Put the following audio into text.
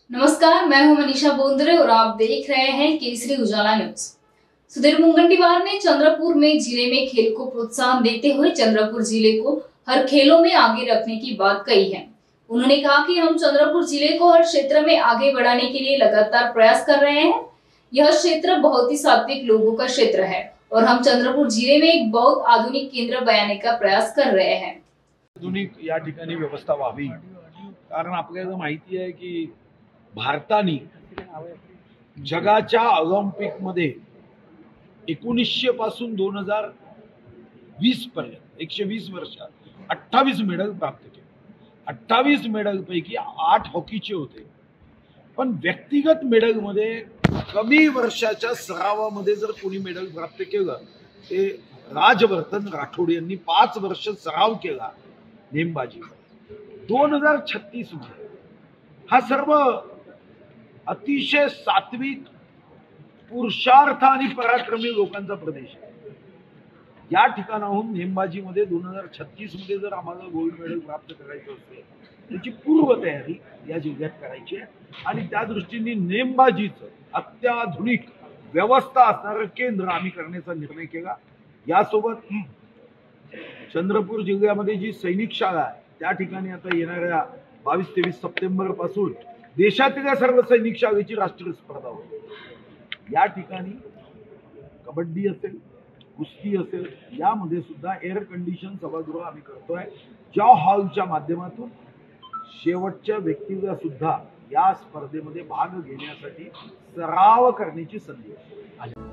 नमस्कार, मैं हूं मनीषा बोंद्रे और आप देख रहे हैं केसरी उजाला न्यूज। सुधीर मुनगंटीवार ने चंद्रपुर में जिले में खेल को प्रोत्साहन देते हुए चंद्रपुर जिले को हर खेलों में आगे रखने की बात कही है। उन्होंने कहा कि हम चंद्रपुर जिले को हर क्षेत्र में आगे बढ़ाने के लिए लगातार प्रयास कर रहे हैं। यह क्षेत्र बहुत ही सात्विक लोगों का क्षेत्र है और हम चंद्रपुर जिले में एक बहुत आधुनिक केंद्र बनाने का प्रयास कर रहे हैं। आधुनिक या ठिकाणी व्यवस्था व्हावी, कारण आपल्याला माहिती आहे की भारताने जगाच्या ऑलिम्पिक मध्ये 1900 पासून 2020 पर्यंत 120 वर्षात 28 मेडल प्राप्त केले। 28 मेडल पैकी 8 हॉकीचे होते, पण व्यक्तिगत मेडल मध्ये कमी वर्षाच्या सरावामध्ये जर कोणी मेडल प्राप्त केलं ते राजवर्धन राठोड यांनी 5 वर्ष सराव केला नेमबाजी। 2036 मध्ये हा सर्व अतिशय सात्विक पुरुषार्थ आणि पराक्रमी लोकांचा प्रदेश आहे। या ठिकाणाहून नेमबाजीमध्ये 2036 मध्ये जर आम्हाला गोल्ड मेडल प्राप्त करायचं असेल त्याची पूर्वतयारी या जिल्ह्यात करायची आहे आणि त्या दृष्टीने नेमबाजीचं अत्याधुनिक व्यवस्था असणारं केंद्र आम्ही करण्याचा निर्णय केला। यासोबत चंद्रपूर जिल्ह्यामध्ये जी सैनिक शाळा आहे त्या ठिकाणी आता येणाऱ्या 22-23 सप्टेंबर पासून देशातल्या सर्व सैनिक शाळेची राष्ट्रीय स्पर्धा होईल। या ठिकाणी कबड्डी असेल, कुस्ती असेल, यामध्ये सुद्धा एअर कंडिशन सभागृह आम्ही करतोय, ज्या हॉलच्या माध्यमातून शेवटच्या व्यक्तीला सुद्धा या स्पर्धेमध्ये भाग घेण्यासाठी सराव करण्याची संधी आहे।